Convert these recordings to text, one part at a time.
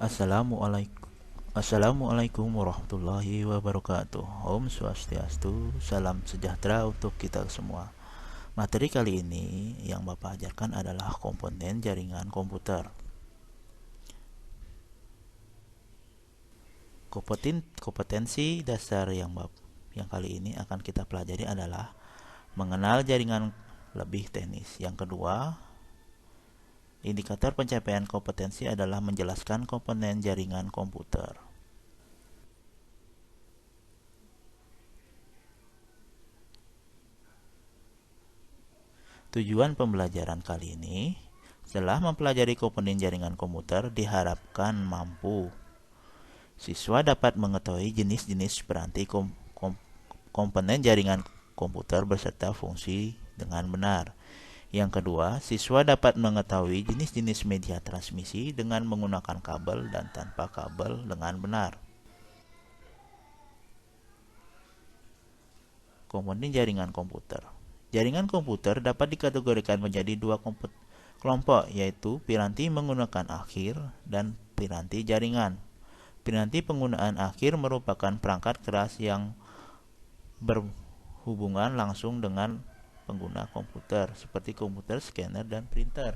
Assalamualaikum. Assalamualaikum warahmatullahi wabarakatuh. Om Swastiastu, salam sejahtera untuk kita semua. Materi kali ini yang Bapak ajarkan adalah komponen jaringan komputer. Kompetensi dasar yang kali ini akan kita pelajari adalah mengenal jaringan lebih teknis. Yang kedua, indikator pencapaian kompetensi adalah menjelaskan komponen jaringan komputer. Tujuan pembelajaran kali ini, setelah mempelajari komponen jaringan komputer, diharapkan siswa dapat mengetahui jenis-jenis piranti komponen jaringan komputer beserta fungsi dengan benar. Yang kedua, siswa dapat mengetahui jenis-jenis media transmisi dengan menggunakan kabel dan tanpa kabel dengan benar. Komponen jaringan komputer. Jaringan komputer dapat dikategorikan menjadi dua kelompok, yaitu piranti menggunakan akhir dan piranti jaringan. Piranti penggunaan akhir merupakan perangkat keras yang berhubungan langsung dengan pengguna komputer, seperti komputer, scanner, dan printer.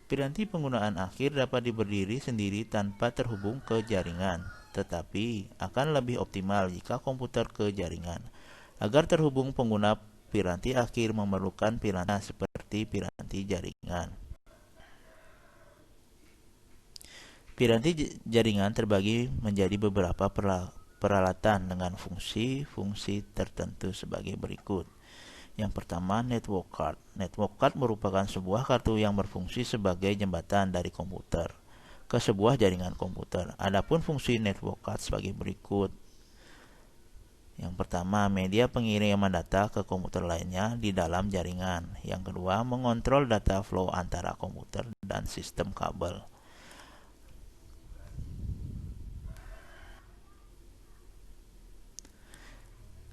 Piranti penggunaan akhir dapat berdiri sendiri tanpa terhubung ke jaringan, tetapi akan lebih optimal jika komputer ke jaringan. Agar terhubung, pengguna piranti akhir memerlukan piranti seperti piranti jaringan. Piranti jaringan terbagi menjadi beberapa peralatan dengan fungsi-fungsi tertentu sebagai berikut. Yang pertama, network card. Network card merupakan sebuah kartu yang berfungsi sebagai jembatan dari komputer ke sebuah jaringan komputer. Adapun fungsi network card sebagai berikut. Yang pertama, media pengiriman data ke komputer lainnya di dalam jaringan. Yang kedua, mengontrol data flow antara komputer dan sistem kabel.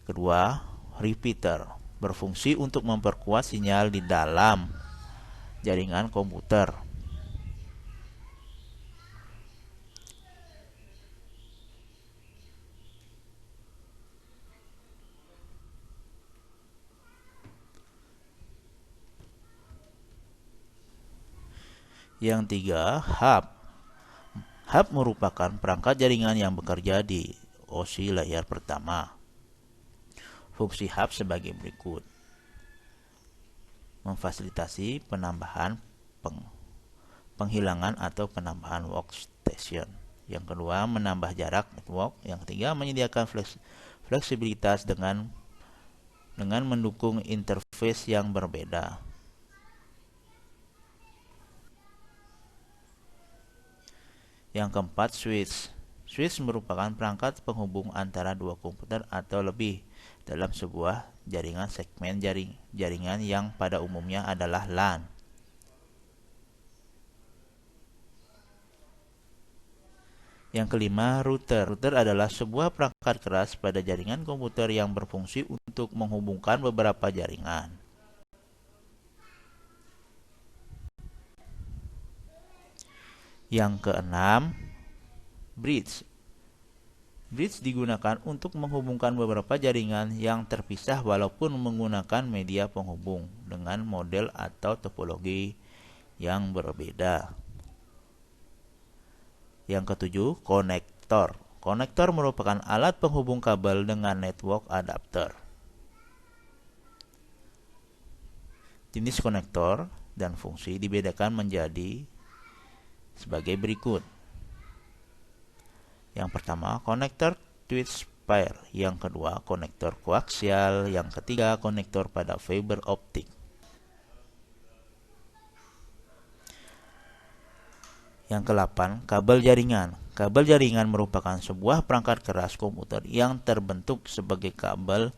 Kedua, repeater berfungsi untuk memperkuat sinyal di dalam jaringan komputer. Yang tiga, hub. Hub merupakan perangkat jaringan yang bekerja di osi layar pertama. Fungsi hub sebagai berikut. Memfasilitasi penambahan penghilangan atau penambahan workstation. Yang kedua, menambah jarak network. Yang ketiga, menyediakan fleksibilitas dengan mendukung interface yang berbeda. Yang keempat, switch. Switch merupakan perangkat penghubung antara dua komputer atau lebih dalam sebuah jaringan segmen jaringan yang pada umumnya adalah LAN. Yang kelima, router. Router adalah sebuah perangkat keras pada jaringan komputer yang berfungsi untuk menghubungkan beberapa jaringan. Yang keenam, bridge. Bridge digunakan untuk menghubungkan beberapa jaringan yang terpisah walaupun menggunakan media penghubung dengan model atau topologi yang berbeda. Yang ketujuh, konektor. Konektor merupakan alat penghubung kabel dengan network adapter. Jenis konektor dan fungsi dibedakan menjadi sebagai berikut. Yang pertama, konektor twist pair. Yang kedua, konektor koaksial. Yang ketiga, konektor pada fiber optik. Yang ke-8, kabel jaringan. Kabel jaringan merupakan sebuah perangkat keras komputer yang terbentuk sebagai kabel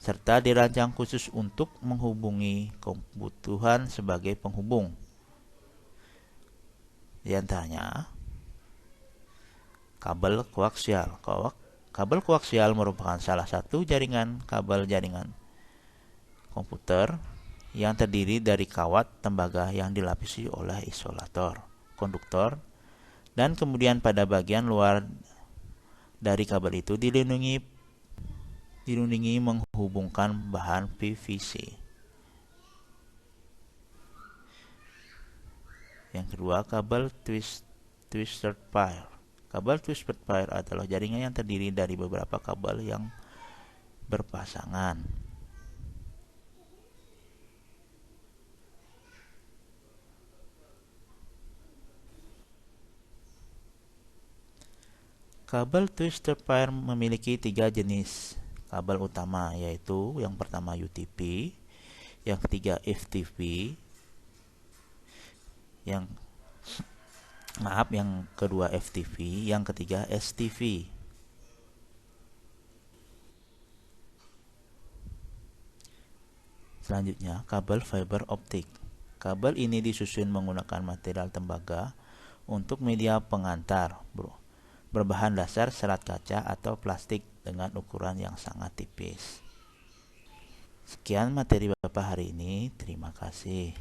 serta dirancang khusus untuk menghubungi kebutuhan sebagai penghubung. Di antaranya, kabel koaksial. Kabel koaksial merupakan salah satu jaringan kabel jaringan komputer yang terdiri dari kawat tembaga yang dilapisi oleh isolator, konduktor, dan kemudian pada bagian luar dari kabel itu dilindungi menghubungkan bahan PVC. Yang kedua, kabel twisted pair. Kabel twisted pair adalah jaringan yang terdiri dari beberapa kabel yang berpasangan. Kabel twisted pair memiliki 3 jenis kabel utama, yaitu yang pertama UTP, yang ketiga FTP, yang kedua FTP, yang ketiga STP. Selanjutnya, kabel fiber optik. Kabel ini disusun menggunakan material tembaga untuk media pengantar, berbahan dasar serat kaca atau plastik dengan ukuran yang sangat tipis. Sekian materi Bapak hari ini. Terima kasih.